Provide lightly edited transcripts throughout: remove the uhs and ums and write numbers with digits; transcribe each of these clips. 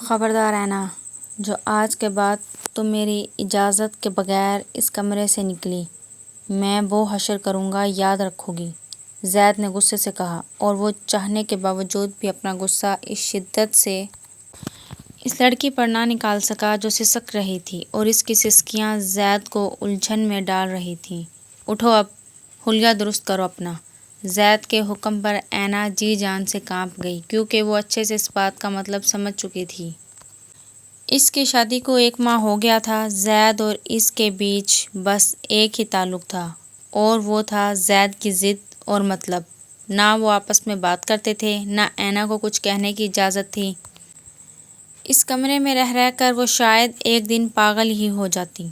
خبردار اینا، جو آج کے بعد تم میری اجازت کے بغیر اس کمرے سے نکلی، میں وہ حشر کروں گا، یاد رکھو گی، زید نے غصے سے کہا، اور وہ چاہنے کے باوجود بھی اپنا غصہ اس شدت سے اس لڑکی پر نہ نکال سکا جو سسک رہی تھی، اور اس کی سسکیاں زید کو الجھن میں ڈال رہی تھیں۔ اٹھو، اب حلیہ درست کرو اپنا۔ زید کے حکم پر اینا جی جان سے کانپ گئی، کیونکہ وہ اچھے سے اس بات کا مطلب سمجھ چکی تھی۔ اس کی شادی کو 1 ماہ ہو گیا تھا۔ زید اور اس کے بیچ بس ایک ہی تعلق تھا، اور وہ تھا زید کی ضد اور مطلب۔ نہ وہ آپس میں بات کرتے تھے، نہ اینا کو کچھ کہنے کی اجازت تھی۔ اس کمرے میں رہ کر وہ شاید ایک دن پاگل ہی ہو جاتی۔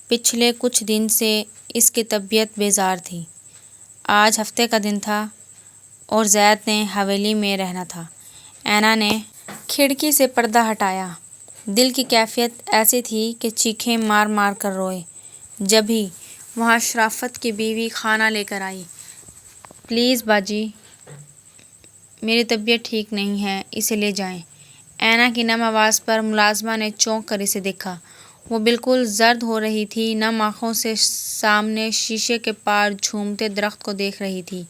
پچھلے کچھ دن سے اس کی طبیعت بیزار تھی۔ آج ہفتے کا دن تھا اور زید نے حویلی میں رہنا تھا۔ اینا نے کھڑکی سے پردہ ہٹایا۔ دل کی کیفیت ایسی تھی کہ چیخیں مار مار کر روئے۔ جبھی وہاں شرافت کی بیوی کھانا لے کر آئی۔ پلیز باجی، میری طبیعت ٹھیک نہیں ہے، اسے لے جائیں۔ اینا کی نم آواز پر ملازمہ نے چونک کر اسے دیکھا۔ وہ بالکل زرد ہو رہی تھی، نم آنکھوں سے سامنے شیشے کے پار جھومتے درخت کو دیکھ رہی تھی۔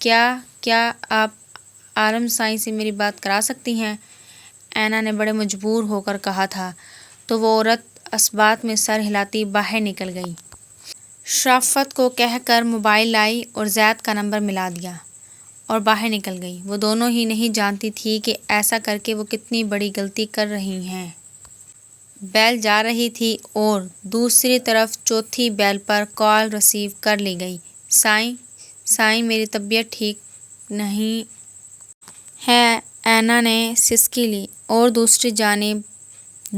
کیا آپ عالم سائیں سے میری بات کرا سکتی ہیں؟ اینا نے بڑے مجبور ہو کر کہا تھا، تو وہ عورت اثبات میں سر ہلاتی باہر نکل گئی۔ شرافت کو کہہ کر موبائل لائی اور زید کا نمبر ملا دیا اور باہر نکل گئی۔ وہ دونوں ہی نہیں جانتی تھی کہ ایسا کر کے وہ کتنی بڑی غلطی کر رہی ہیں۔ بیل جا رہی تھی اور دوسری طرف چوتھی بیل پر کال ریسیو کر لی گئی۔ سائیں، میری طبیعت ٹھیک نہیں ہے، اینا نے سسکی لی، اور دوسری جانب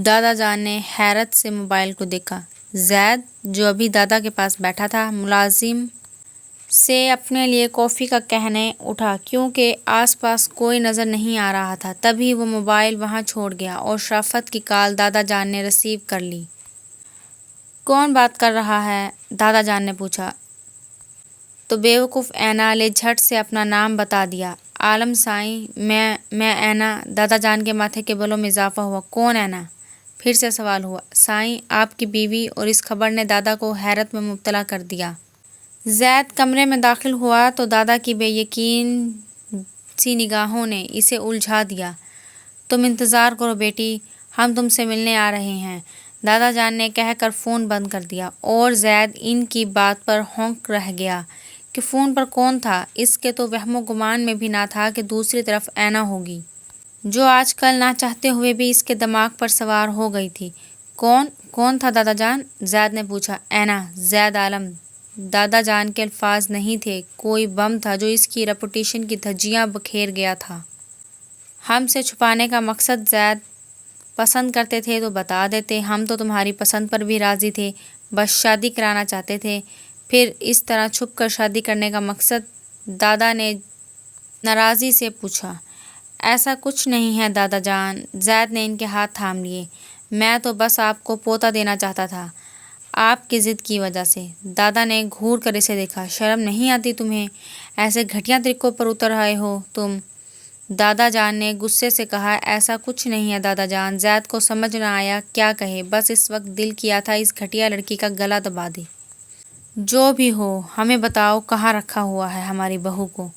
دادا جان نے حیرت سے موبائل کو دیکھا۔ زید، جو ابھی دادا کے پاس بیٹھا تھا، ملازم سے اپنے لیے کافی کا کہنے اٹھا، کیونکہ آس پاس کوئی نظر نہیں آ رہا تھا۔ تبھی وہ موبائل وہاں چھوڑ گیا اور شرافت کی کال دادا جان نے ریسیو کر لی۔ کون بات کر رہا ہے؟ دادا جان نے پوچھا تو بیوقوف اینا نے جھٹ سے اپنا نام بتا دیا۔ عالم سائیں، میں اینا۔ دادا جان کے ماتھے کے بالوں میں اضافہ ہوا۔ کون اینا؟ پھر سے سوال ہوا۔ سائیں، آپ کی بیوی، اور اس خبر نے دادا کو حیرت میں مبتلا کر دیا۔ زید کمرے میں داخل ہوا تو دادا کی بے یقین سی نگاہوں نے اسے الجھا دیا۔ تم انتظار کرو بیٹی، ہم تم سے ملنے آ رہے ہیں، دادا جان نے کہہ کر فون بند کر دیا، اور زید ان کی بات پر ہونک رہ گیا کہ فون پر کون تھا۔ اس کے تو وہم و گمان میں بھی نہ تھا کہ دوسری طرف اینا ہوگی، جو آج کل نہ چاہتے ہوئے بھی اس کے دماغ پر سوار ہو گئی تھی۔ کون تھا دادا جان؟ زید نے پوچھا۔ اینا، زید عالم۔ دادا جان کے الفاظ نہیں تھے، کوئی بم تھا جو اس کی ریپوٹیشن کی دھجیاں بکھیر گیا تھا۔ ہم سے چھپانے کا مقصد؟ زید، پسند کرتے تھے تو بتا دیتے، ہم تو تمہاری پسند پر بھی راضی تھے، بس شادی کرانا چاہتے تھے۔ پھر اس طرح چھپ کر شادی کرنے کا مقصد؟ دادا نے ناراضی سے پوچھا۔ ایسا کچھ نہیں ہے دادا جان، زید نے ان کے ہاتھ تھام لیے، میں تو بس آپ کو پوتا دینا چاہتا تھا، آپ کی ضد کی وجہ سے۔ دادا نے گھور کر اسے دیکھا۔ شرم نہیں آتی تمہیں؟ ایسے گھٹیا طریقوں پر اتر آئے ہو تم؟ دادا جان نے غصے سے کہا۔ ایسا کچھ نہیں ہے دادا جان۔ زید کو سمجھ نہ آیا کیا کہے، بس اس وقت دل کیا تھا اس گھٹیا لڑکی کا گلا دبا دے۔ جو بھی ہو، ہمیں بتاؤ کہاں رکھا ہوا ہے ہماری بہو کو،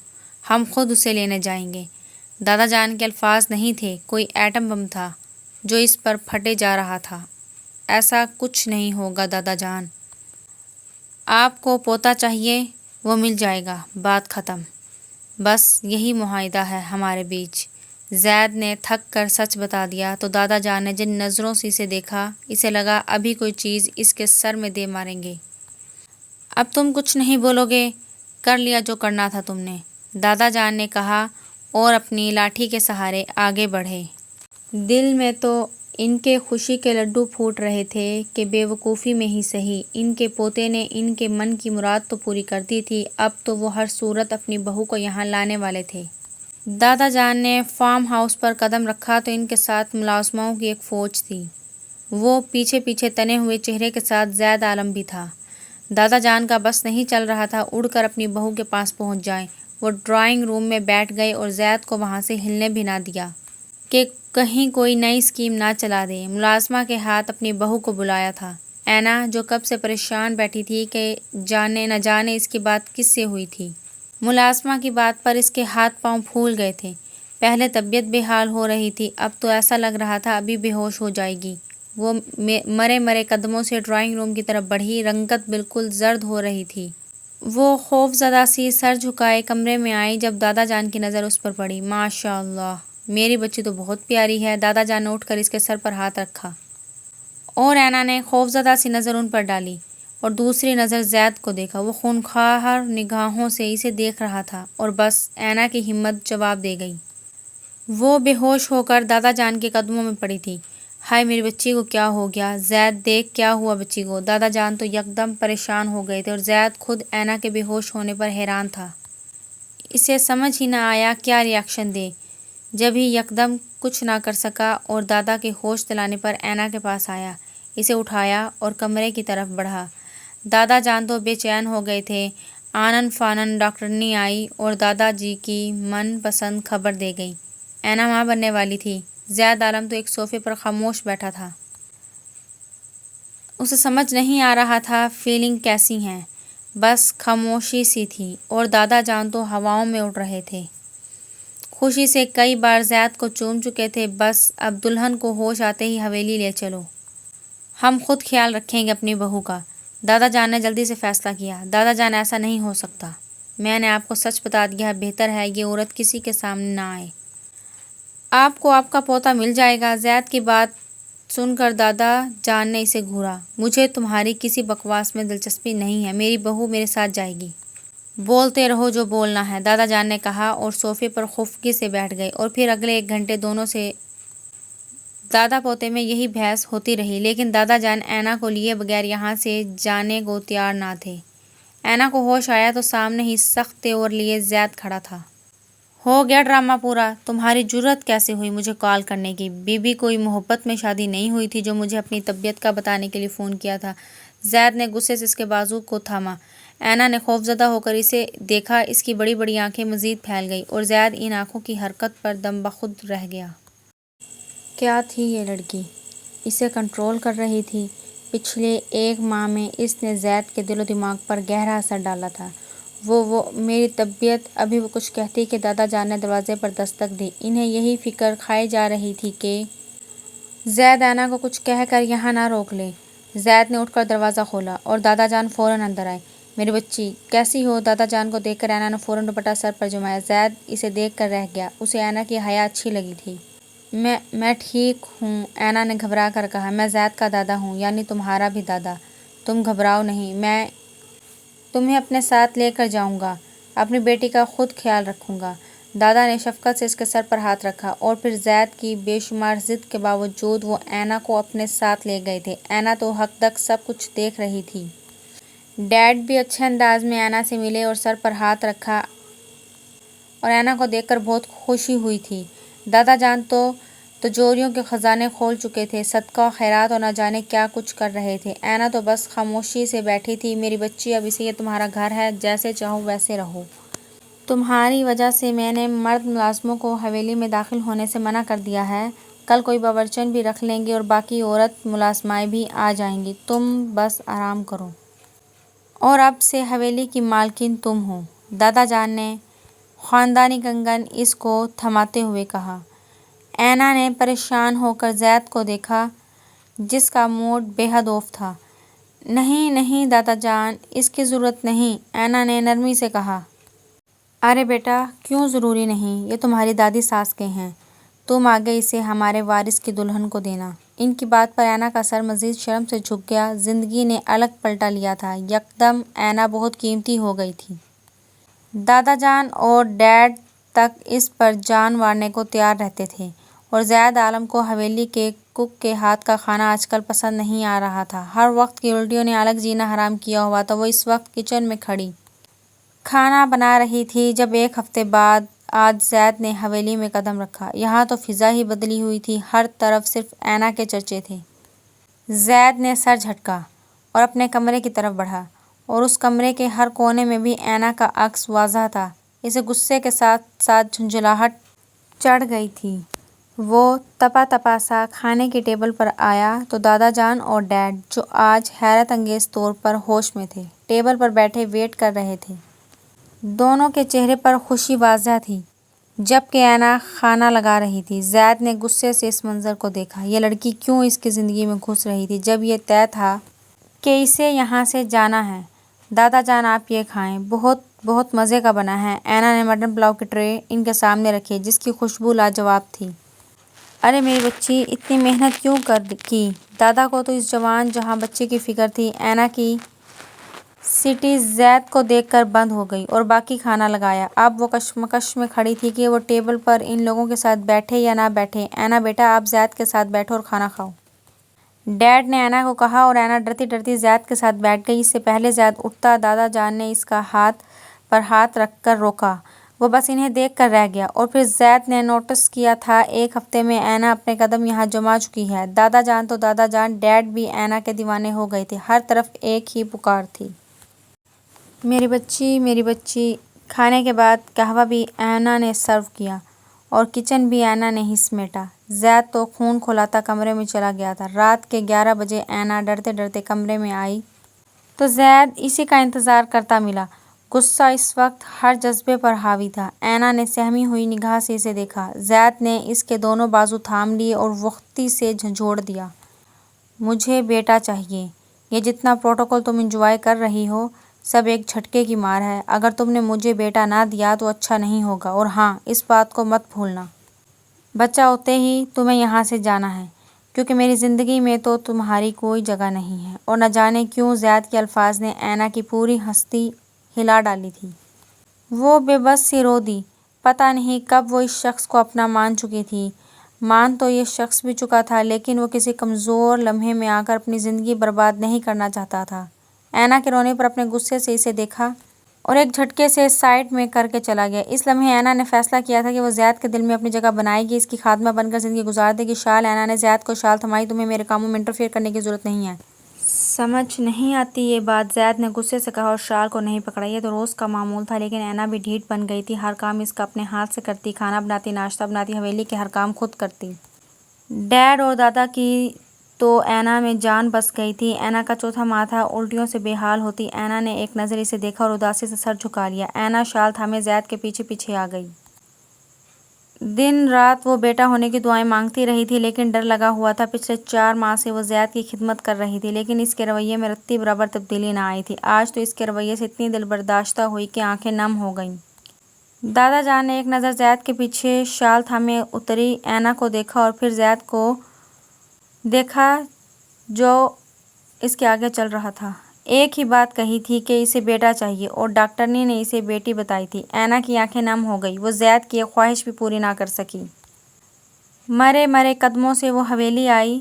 ہم خود اسے لینے جائیں گے۔ دادا جان کے الفاظ نہیں تھے، کوئی ایٹم بم تھا جو اس پر پھٹے جا رہا تھا۔ ایسا کچھ نہیں ہوگا دادا جان، آپ کو پوتا چاہیے، وہ مل جائے گا، بات ختم، بس یہی معاہدہ ہے ہمارے بیچ۔ زید نے تھک کر سچ بتا دیا تو دادا جان نے جن نظروں سے اسے دیکھا، اسے لگا ابھی کوئی چیز اس کے سر میں دے ماریں گے۔ اب تم کچھ نہیں بولو گے؟ کر لیا جو کرنا تھا تم نے، دادا جان نے کہا، اور اپنی لاٹھی کے سہارے آگے بڑھے۔ دل میں تو ان کے خوشی کے لڈو پھوٹ رہے تھے کہ بے وقوفی میں ہی سہی، ان کے پوتے نے ان کے من کی مراد تو پوری کر دی تھی، اب تو وہ ہر صورت اپنی بہو کو یہاں لانے والے تھے۔ دادا جان نے فارم ہاؤس پر قدم رکھا تو ان کے ساتھ ملازموں کی ایک فوج تھی۔ وہ پیچھے پیچھے تنے ہوئے چہرے کے ساتھ زید عالم بھی تھا۔ دادا جان کا بس نہیں چل رہا تھا اڑ کر اپنی بہو کے پاس پہنچ جائیں۔ وہ ڈرائنگ روم میں بیٹھ گئے اور زید کو وہاں سے ہلنے بھی نہ دیا کہ کہیں کوئی نئی اسکیم نہ چلا دے۔ ملازمہ کے ہاتھ اپنی بہو کو بلایا تھا۔ اینا جو کب سے پریشان بیٹھی تھی کہ نہ جانے اس کی بات کس سے ہوئی تھی۔ ملازمہ کی بات پر اس کے ہاتھ پاؤں پھول گئے تھے۔ پہلے طبیعت بے حال ہو رہی تھی، اب تو ایسا لگ رہا تھا ابھی بے ہوش ہو جائے گی۔ وہ مرے قدموں سے ڈرائنگ روم کی طرف بڑھی، رنگت بالکل زرد ہو رہی تھی۔ وہ خوف زدہ سی سر جھکائے کمرے میں آئی جب دادا جان کی نظر اس پر پڑی۔ ماشاء اللہ، میری بچی تو بہت پیاری ہے۔ دادا جان نے اٹھ کر اس کے سر پر ہاتھ رکھا اور اینا نے خوفزدہ سی نظر ان پر ڈالی اور دوسری نظر زید کو دیکھا۔ وہ خونخوار نگاہوں سے اسے دیکھ رہا تھا اور بس اینا کی ہمت جواب دے گئی۔ وہ بے ہوش ہو کر دادا جان کے قدموں میں پڑی تھی۔ ہائے میری بچی کو کیا ہو گیا؟ زید دیکھ کیا ہوا بچی کو؟ دادا جان تو یکدم پریشان ہو گئے تھے اور زید خود اینا کے بے ہوش ہونے پر حیران تھا۔ اسے سمجھ ہی نہ آیا کیا ری ایکشن دے۔ جب ہی یکدم کچھ نہ کر سکا اور دادا کے ہوش دلانے پر اینا کے پاس آیا، اسے اٹھایا اور کمرے کی طرف بڑھا۔ دادا جان تو بے چین ہو گئے تھے۔ آنن فانن ڈاکٹرنی آئی اور دادا جی کی من پسند خبر دے گئی۔ اینا ماں بننے والی تھی۔ زید عالم تو ایک صوفے پر خاموش بیٹھا تھا۔ اسے سمجھ نہیں آ رہا تھا فیلنگ کیسی ہیں، بس خاموشی سی تھی اور دادا جان تو ہواؤں میں اڑ رہے تھے۔ خوشی سے کئی بار زید کو چوم چکے تھے۔ بس اب دلہن کو ہوش آتے ہی حویلی لے چلو، ہم خود خیال رکھیں گے اپنی بہو کا، دادا جان نے جلدی سے فیصلہ کیا۔ دادا جان ایسا نہیں ہو سکتا، میں نے آپ کو سچ بتا دیا، بہتر ہے یہ عورت کسی کے سامنے نہ آئے۔ آپ کو آپ کا پوتا مل جائے گا۔ زید کی بات سن کر دادا جان نے اسے گھورا۔ مجھے تمہاری کسی بکواس میں دلچسپی نہیں ہے، میری بہو میرے ساتھ جائے گی۔ بولتے رہو جو بولنا ہے، دادا جان نے کہا اور صوفے پر خفگی سے بیٹھ گئے۔ اور پھر اگلے 1 گھنٹے دونوں سے دادا پوتے میں یہی بحث ہوتی رہی، لیکن دادا جان اینا کو لیے بغیر یہاں سے جانے کو تیار نہ تھے۔ اینا کو ہوش آیا تو سامنے ہی سخت تیور لیے زید کھڑا تھا۔ ہو گیا ڈرامہ پورا؟ تمہاری جرأت کیسے ہوئی مجھے کال کرنے کی؟ بی بی کوئی محبت میں شادی نہیں ہوئی تھی جو مجھے اپنی طبیعت کا بتانے کے لیے فون کیا تھا۔ زید نے غصے سے اس کے بازو کو تھاما۔ اینا نے خوفزدہ ہو کر اسے دیکھا، اس کی بڑی بڑی آنکھیں مزید پھیل گئیں اور زید ان آنکھوں کی حرکت پر دم بخود رہ گیا۔ کیا تھی یہ لڑکی؟ اسے کنٹرول کر رہی تھی۔ پچھلے 1 ماہ میں اس نے زید کے دل و دماغ پر گہرا اثر ڈالا تھا۔ وہ میری طبیعت ابھی وہ کچھ کہتی کہ دادا جان نے دروازے پر دستک دی۔ انہیں یہی فکر کھائی جا رہی تھی کہ زید اینا کو کچھ کہہ کر یہاں نہ روک لے۔ زید نے اٹھ کر دروازہ کھولا اور دادا جان فوراً اندر آئے۔ میری بچی کیسی ہو؟ دادا جان کو دیکھ کر اینا نے فوراً دوپٹہ سر پر جمایا۔ زید اسے دیکھ کر رہ گیا، اسے اینا کی حیا اچھی لگی تھی۔ میں ٹھیک ہوں، اینا نے گھبرا کر کہا۔ میں زید کا دادا ہوں، یعنی تمہارا بھی دادا۔ تم گھبراؤ نہیں، میں تمہیں اپنے ساتھ لے کر جاؤں گا، اپنی بیٹی کا خود خیال رکھوں گا۔ دادا نے شفقت سے اس کے سر پر ہاتھ رکھا اور پھر زید کی بے شمار ضد کے باوجود وہ اینا کو اپنے ساتھ لے گئے تھے۔ اینا تو حد تک سب کچھ دیکھ رہی تھی۔ ڈیڈ بھی اچھے انداز میں اینا سے ملے اور سر پر ہاتھ رکھا اور اینا کو دیکھ کر بہت خوشی ہوئی تھی۔ دادا جان تو تجوریوں کے خزانے کھول چکے تھے، صدقہ و خیرات اور نہ جانے کیا کچھ کر رہے تھے۔ اینا تو بس خاموشی سے بیٹھی تھی۔ میری بچی اب اسے یہ تمہارا گھر ہے، جیسے چاہو ویسے رہو۔ تمہاری وجہ سے میں نے مرد ملازموں کو حویلی میں داخل ہونے سے منع کر دیا ہے، کل کوئی باورچن بھی رکھ لیں گے اور باقی عورت ملازمائیں بھی آ جائیں گی، تم بس آرام کرو۔ اور اب سے حویلی کی مالکن تم ہو۔ دادا جان نے خاندانی کنگن اس کو تھماتے ہوئے کہا۔ اینا نے پریشان ہو کر زید کو دیکھا جس کا موڈ بے حد آف تھا۔ نہیں نہیں دادا جان، اس کی ضرورت نہیں، اینا نے نرمی سے کہا۔ ارے بیٹا کیوں ضروری نہیں؟ یہ تمہاری دادی ساس کے ہیں، تم آگے اسے ہمارے وارث کی دلہن کو دینا۔ ان کی بات پر اینا کا سر مزید شرم سے جھک گیا۔ زندگی نے الگ پلٹا لیا تھا۔ یکدم اینا بہت قیمتی ہو گئی تھی۔ دادا جان اور ڈیڈ تک اس پر جان مارنے کو تیار رہتے تھے اور زید عالم کو حویلی کے کک کے ہاتھ کا کھانا آج کل پسند نہیں آ رہا تھا۔ ہر وقت کی الٹیوں نے الگ جینا حرام کیا ہوا تھا۔ وہ اس وقت کچن میں کھڑی کھانا بنا رہی تھی جب 1 ہفتے بعد آج زید نے حویلی میں قدم رکھا۔ یہاں تو فضا ہی بدلی ہوئی تھی، ہر طرف صرف اینا کے چرچے تھے۔ زید نے سر جھٹکا اور اپنے کمرے کی طرف بڑھا اور اس کمرے کے ہر کونے میں بھی اینا کا عکس واضح تھا۔ اسے غصے کے ساتھ ساتھ جھنجھلاہٹ چڑھ گئی تھی۔ وہ تپا تپا سا کھانے کی ٹیبل پر آیا تو دادا جان اور ڈیڈ، جو آج حیرت انگیز طور پر ہوش میں تھے، ٹیبل پر بیٹھے ویٹ کر رہے تھے۔ دونوں کے چہرے پر خوشی واضح تھی جبکہ اینا کھانا لگا رہی تھی۔ زید نے غصے سے اس منظر کو دیکھا۔ یہ لڑکی کیوں اس کی زندگی میں گھس رہی تھی جب یہ طے تھا کہ اسے یہاں سے جانا ہے؟ دادا جان آپ یہ کھائیں، بہت بہت مزے کا بنا ہے۔ اینا نے مٹن پلاؤ کی ٹرے ان کے سامنے رکھی جس کی خوشبو لاجواب تھی۔ ارے میری بچی، اتنی محنت کیوں کی؟ دادا کو تو اس جوان جہاں بچے کی فکر تھی۔ اینا کی سیٹی زید کو دیکھ کر بند ہو گئی اور باقی کھانا لگایا۔ اب وہ کشمکش میں کھڑی تھی کہ وہ ٹیبل پر ان لوگوں کے ساتھ بیٹھے یا نہ بیٹھے۔ اینا بیٹا، آپ زید کے ساتھ بیٹھو اور کھانا کھاؤ، ڈیڈ نے اینا کو کہا اور اینا ڈرتی ڈرتی زید کے ساتھ بیٹھ گئی۔ اس سے پہلے زید اٹھتا، دادا جان نے اس کا ہاتھ پر ہاتھ رکھ کر روکا۔ وہ بس انہیں دیکھ کر رہ گیا اور پھر زید نے نوٹس کیا تھا ایک ہفتے میں اینا اپنے قدم یہاں جما چکی ہے۔ دادا جان تو دادا جان، ڈیڈ بھی اینا کے دیوانے ہو گئے تھے۔ ہر طرف ایک ہی پکار تھی، میری بچی، میری بچی۔ کھانے کے بعد قہوہ بھی اینا نے سرو کیا اور کچن بھی اینا نے ہی سمیٹا۔ زید تو خون کھولاتا کمرے میں چلا گیا تھا۔ رات کے 11 بجے اینا ڈرتے ڈرتے کمرے میں آئی تو زید اسی کا انتظار کرتا ملا۔ غصہ اس وقت ہر جذبے پر حاوی تھا۔ اینا نے سہمی ہوئی نگاہ سے اسے دیکھا۔ زید نے اس کے دونوں بازو تھام لیے اور وقتی سے جھنجھوڑ دیا۔ مجھے بیٹا چاہیے۔ یہ جتنا پروٹوکول تم انجوائے کر رہی ہو، سب ایک جھٹکے کی مار ہے۔ اگر تم نے مجھے بیٹا نہ دیا تو اچھا نہیں ہوگا۔ اور ہاں، اس بات کو مت بھولنا، بچہ ہوتے ہی تمہیں یہاں سے جانا ہے، کیونکہ میری زندگی میں تو تمہاری کوئی جگہ نہیں ہے۔ اور نہ جانے کیوں زید کے الفاظ نے اینا کی پوری ہستی ہلا ڈالی تھی۔ وہ بے بس سی رو دی۔ پتہ نہیں کب وہ اس شخص کو اپنا مان چکی تھی۔ مان تو یہ شخص بھی چکا تھا، لیکن وہ کسی کمزور لمحے میں آ کر اپنی زندگی برباد نہیں کرنا چاہتا تھا۔ اینا کے رونے پر اپنے غصے سے اسے دیکھا اور ایک جھٹکے سے سائڈ میں کر کے چلا گیا۔ اس لمحے اینا نے فیصلہ کیا تھا کہ وہ زید کے دل میں اپنی جگہ بنائے گی، اس کی خادمہ بن کر زندگی گزار دے گی۔ شال، اینا نے زید کو شال تھمائی، تمہیں میرے کاموں میں انٹرفیئر کرنے کی ضرورت نہیں ہے۔ سمجھ نہیں آتی یہ بات، زید نے غصے سے کہا اور شال کو نہیں پکڑا۔ یہ تو روز کا معمول تھا، لیکن اینا بھی ڈھیٹ بن گئی تھی۔ ہر کام اس کا اپنے ہاتھ سے کرتی، کھانا بناتی، ناشتہ بناتی، حویلی کے ہر کام خود کرتی۔ ڈیڈ اور دادا کی تو اینا میں جان بس گئی تھی۔ اینا کا چوتھا ماہ تھا، الٹیوں سے بے حال ہوتی۔ اینا نے ایک نظر اسے دیکھا اور اداسی سے سر جھکا لیا۔ اینا شال تھامے زید کے پیچھے پیچھے آ گئی۔ دن رات وہ بیٹا ہونے کی دعائیں مانگتی رہی تھی، لیکن ڈر لگا ہوا تھا۔ پچھلے 4 ماہ سے وہ زید کی خدمت کر رہی تھی، لیکن اس کے رویے میں رتی برابر تبدیلی نہ آئی تھی۔ آج تو اس کے رویے سے اتنی دل برداشتہ ہوئی کہ آنکھیں نم ہو گئیں۔ دادا جان نے ایک نظر زید کے پیچھے شال تھامے اتری اینا کو دیکھا اور پھر زید کو دیکھا جو اس کے آگے چل رہا تھا۔ ایک ہی بات کہی تھی کہ اسے بیٹا چاہیے اور ڈاکٹرنی نے اسے بیٹی بتائی تھی۔ اینا کی آنکھیں نم ہو گئی۔ وہ زید کی ایک خواہش بھی پوری نہ کر سکی۔ مرے مرے قدموں سے وہ حویلی آئی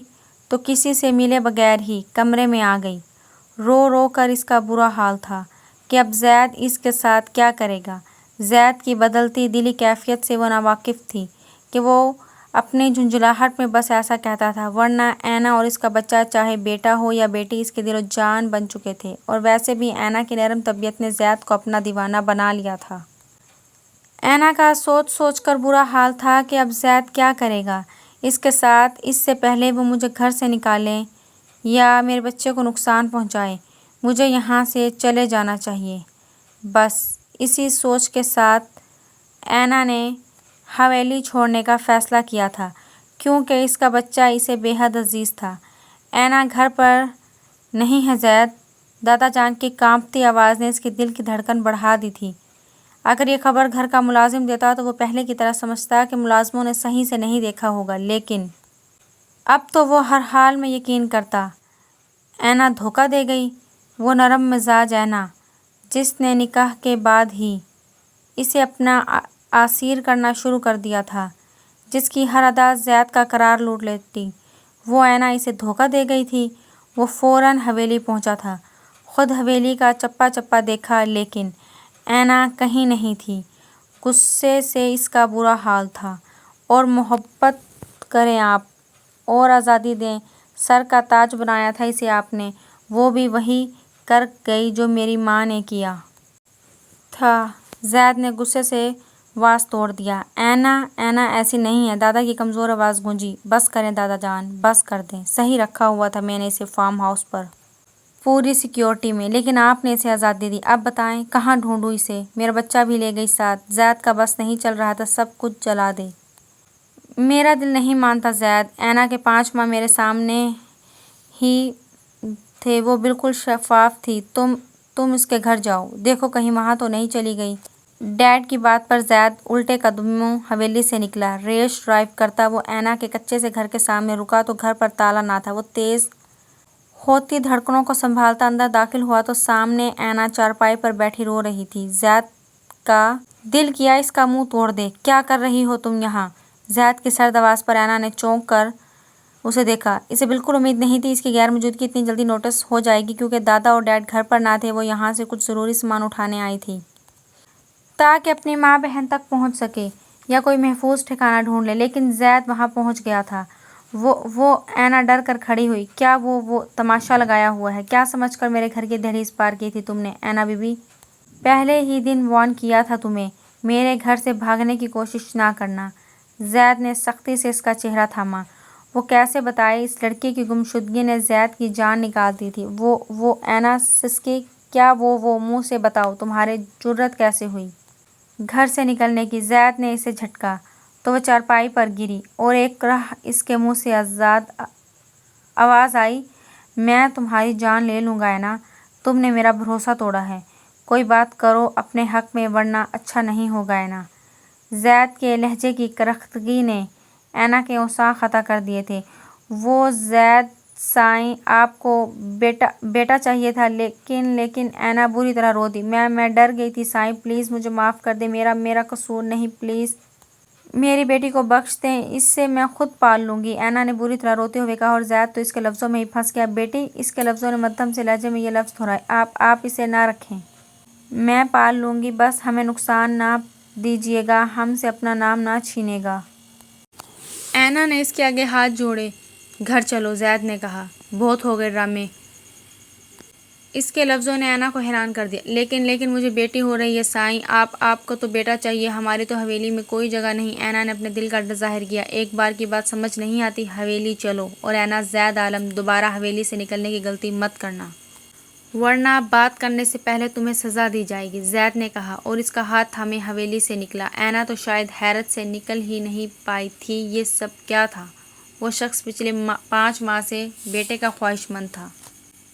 تو کسی سے ملے بغیر ہی کمرے میں آ گئی۔ رو رو کر اس کا برا حال تھا کہ اب زید اس کے ساتھ کیا کرے گا۔ زید کی بدلتی دلی کیفیت سے وہ ناواقف تھی کہ وہ اپنی جھنجھلاہٹ میں بس ایسا کہتا تھا، ورنہ اینا اور اس کا بچہ چاہے بیٹا ہو یا بیٹی اس کے دل و جان بن چکے تھے۔ اور ویسے بھی اینا کی نرم طبیعت نے زید کو اپنا دیوانہ بنا لیا تھا۔ اینا کا سوچ سوچ کر برا حال تھا کہ اب زید کیا کرے گا اس کے ساتھ۔ اس سے پہلے وہ مجھے گھر سے نکالے یا میرے بچے کو نقصان پہنچائے، مجھے یہاں سے چلے جانا چاہیے۔ بس اسی سوچ کے ساتھ اینا نے حویلی چھوڑنے کا فیصلہ کیا تھا، کیونکہ اس کا بچہ اسے بے حد عزیز تھا۔ اینا گھر پر نہیں ہے زید؟ دادا جان کی کانپتی آواز نے اس کے دل کی دھڑکن بڑھا دی تھی۔ اگر یہ خبر گھر کا ملازم دیتا تو وہ پہلے کی طرح سمجھتا کہ ملازموں نے صحیح سے نہیں دیکھا ہوگا، لیکن اب تو وہ ہر حال میں یقین کرتا۔ اینا دھوکہ دے گئی، وہ نرم مزاج اینا جس نے نکاح کے بعد ہی اسے اپنا اسیر کرنا شروع کر دیا تھا، جس کی ہر ادا زید کا قرار لوٹ لیتی، وہ اینا اسے دھوکہ دے گئی تھی۔ وہ فوراً حویلی پہنچا تھا، خود حویلی کا چپا چپا دیکھا، لیکن اینا کہیں نہیں تھی۔ غصے سے اس کا برا حال تھا۔ اور محبت کریں آپ اور آزادی دیں، سر کا تاج بنایا تھا اسے آپ نے، وہ بھی وہی کر گئی جو میری ماں نے کیا تھا۔ زید نے غصے سے واس توڑ دیا۔ اینا اینا ایسی نہیں ہے، دادا کی کمزور آواز گونجی۔ بس کریں دادا جان، بس کر دیں، صحیح رکھا ہوا تھا میں نے اسے فارم ہاؤس پر، پوری سیکیورٹی میں، لیکن آپ نے اسے آزادی دی۔ اب بتائیں کہاں ڈھونڈوں اسے؟ میرا بچہ بھی لے گئی ساتھ۔ زید کا بس نہیں چل رہا تھا سب کچھ جلا دے۔ میرا دل نہیں مانتا زید، اینا کے 5 ماہ میرے سامنے ہی تھے، وہ بالکل شفاف تھی۔ تم اس کے گھر جاؤ، دیکھو کہیں وہاں تو نہیں چلی گئی۔ ڈیڈ کی بات پر زید الٹے قدموں حویلی سے نکلا۔ ریش ڈرائیو کرتا وہ اینا کے کچے سے گھر کے سامنے رکا تو گھر پر تالا نہ تھا۔ وہ تیز ہوتی دھڑکنوں کو سنبھالتا اندر داخل ہوا تو سامنے اینا چارپائی پر بیٹھی رو رہی تھی۔ زید کا دل کیا اس کا منہ توڑ دے۔ کیا کر رہی ہو تم یہاں؟ زید کی سرد آواز پر اینا نے چونک کر اسے دیکھا۔ اسے بالکل امید نہیں تھی اس کی غیر موجودگی اتنی جلدی نوٹس ہو جائے گی، کیونکہ دادا اور ڈیڈ گھر پر نہ تھے۔ وہ یہاں سے کچھ ضروری سامان اٹھانے آئی تھی تاکہ اپنی ماں بہن تک پہنچ سکے یا کوئی محفوظ ٹھکانہ ڈھونڈ لے، لیکن زید وہاں پہنچ گیا تھا۔ وہ اینا ڈر کر کھڑی ہوئی۔ کیا وہ تماشا لگایا ہوا ہے؟ کیا سمجھ کر میرے گھر کی دہلیز پار کی تھی تم نے اینا بی بی؟ پہلے ہی دن وارن کیا تھا تمہیں، میرے گھر سے بھاگنے کی کوشش نہ کرنا۔ زید نے سختی سے اس کا چہرہ تھاما۔ وہ کیسے بتائے اس لڑکی کی گمشدگی نے زید کی جان نکال دی تھی۔ وہ اینا سسکی، کیا وہ منہ سے بتاؤ، تمہارے جرأت کیسے ہوئی گھر سے نکلنے کی؟ زید نے اسے جھٹکا تو وہ چارپائی پر گری اور ایک رہ اس کے منہ سے آواز آئی، میں تمہاری جان لے لوں گا اینا، تم نے میرا بھروسہ توڑا ہے، کوئی بات کرو اپنے حق میں ورنہ اچھا نہیں ہوگا اینا۔ زید کے لہجے کی کرختگی نے اینا کے اعصاب خطا کر دیے تھے۔ وہ زید سائیں آپ کو بیٹا چاہیے تھا، لیکن اینا بری طرح رو دی۔ میں ڈر گئی تھی سائیں، پلیز مجھے معاف کر دیں، میرا قصور نہیں، پلیز میری بیٹی کو بخش دیں، اسے میں خود پال لوں گی، اینا نے بری طرح روتے ہوئے کہا، اور زید تو اس کے لفظوں میں ہی پھنس گیا۔ بیٹی، اس کے لفظوں نے مدھم سے لہجے میں یہ لفظ دہرائے، آپ اسے نہ رکھیں، میں پال لوں گی، بس ہمیں نقصان نہ دیجیے گا، ہم سے اپنا نام نہ چھینیے گا۔ اینا نے اس کے آگے ہاتھ جوڑے۔ گھر چلو، زید نے کہا، بہت ہو گئے ڈرامے۔ اس کے لفظوں نے اینا کو حیران کر دیا۔ لیکن مجھے بیٹی ہو رہی ہے سائیں، آپ کو تو بیٹا چاہیے، ہماری تو حویلی میں کوئی جگہ نہیں۔ اینا نے اپنے دل کا ڈر ظاہر کیا۔ ایک بار کی بات سمجھ نہیں آتی؟ حویلی چلو، اور اینا زید عالم، دوبارہ حویلی سے نکلنے کی غلطی مت کرنا، ورنہ بات کرنے سے پہلے تمہیں سزا دی جائے گی، زید نے کہا، اور اس کا ہاتھ تھامے حویلی سے نکلا۔ اینا تو شاید حیرت سے نکل ہی نہیں پائی تھی یہ سب کیا تھا۔ وہ شخص پچھلے 5 ماہ سے بیٹے کا خواہش مند تھا،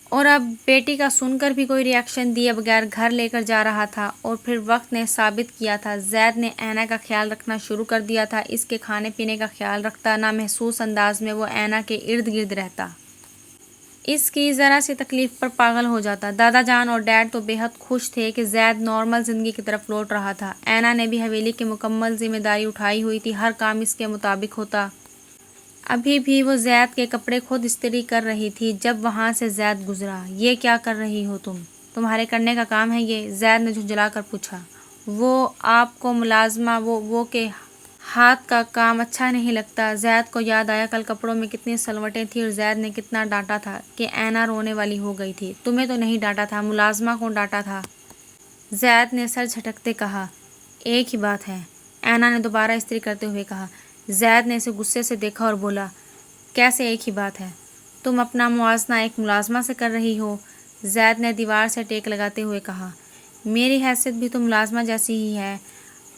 اور اب بیٹی کا سن کر بھی کوئی ری ایکشن دیے بغیر گھر لے کر جا رہا تھا، اور پھر وقت نے ثابت کیا تھا زید نے اینا کا خیال رکھنا شروع کر دیا تھا، اس کے کھانے پینے کا خیال رکھتا، نامحسوس انداز میں وہ اینا کے ارد گرد رہتا، اس کی ذرا سی تکلیف پر پاگل ہو جاتا۔ دادا جان اور ڈیڈ تو بے حد خوش تھے کہ زید نارمل زندگی کی طرف لوٹ رہا تھا۔ اینا نے بھی حویلی کی مکمل ذمہ داری اٹھائی ہوئی تھی، ہر کام اس کے مطابق ہوتا۔ ابھی بھی وہ زید کے کپڑے خود استری کر رہی تھی جب وہاں سے زید گزرا۔ یہ کیا کر رہی ہو تم؟ تمہارے کرنے کا کام ہے یہ؟ زید نے جھنجھلا کر پوچھا۔ وہ آپ کو ملازمہ وہ کے ہاتھ کا کام اچھا نہیں لگتا؟ زید کو یاد آیا کل کپڑوں میں کتنی سلوٹیں تھیں اور زید نے کتنا ڈانٹا تھا کہ اینا رونے والی ہو گئی تھی۔ تمہیں تو نہیں ڈانٹا تھا، ملازمہ کو ڈانٹا تھا، زید نے سر جھٹکتے کہا۔ ایک ہی بات ہے، اینا نے دوبارہ استری کرتے ہوئے کہا۔ زید نے اسے غصے سے دیکھا اور بولا، کیسے ایک ہی بات ہے؟ تم اپنا موازنہ ایک ملازمہ سے کر رہی ہو؟ زید نے دیوار سے ٹیک لگاتے ہوئے کہا، میری حیثیت بھی تو ملازمہ جیسی ہی ہے،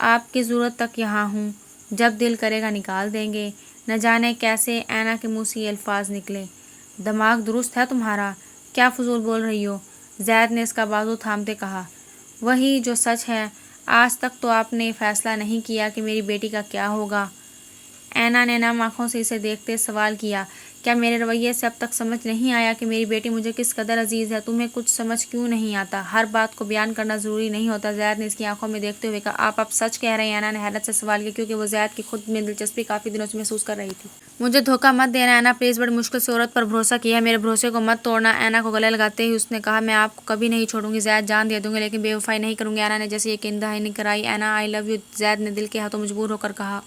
آپ کی ضرورت تک یہاں ہوں، جب دل کرے گا نکال دیں گے۔ نہ جانے کیسے اینا کے منہ سے یہ الفاظ نکلے۔ دماغ درست ہے تمہارا؟ کیا فضول بول رہی ہو؟ زید نے اس کا بازو تھامتے کہا، وہی جو سچ ہے، آج تک تو آپ نے فیصلہ نہیں کیا کہ میری بیٹی کا کیا ہوگا۔ اینا نے نم آنکھوں سے اسے دیکھتے سوال کیا، کیا میرے رویے سے اب تک سمجھ نہیں آیا کہ میری بیٹی مجھے کس قدر عزیز ہے؟ تمہیں کچھ سمجھ کیوں نہیں آتا؟ ہر بات کو بیان کرنا ضروری نہیں ہوتا، زید نے اس کی آنکھوں میں دیکھتے ہوئے کہا۔ آپ سچ کہہ رہے ہیں؟ اینا نے حیرت سے سوال کیا، کیونکہ وہ زید کی خود میں دلچسپی کافی دنوں سے محسوس کر رہی تھی۔ مجھے دھوکہ مت دینا اینا، پلیز، بڑی مشکل سے عورت پر بھروسہ کیا ہے، میرے بھروسے کو مت توڑنا۔ اینا کو گلے لگاتے ہوئے اس نے کہا، میں آپ کو کبھی نہیں چھوڑوں گی زید، جان دے دوں گی لیکن بے وفائی نہیں کروں گی۔ اینا نے جیسے یقین دہانی کرائی، اینا آئی لو یو، زید نے دل کے ہاتھوں مجبور ہو کر کہا۔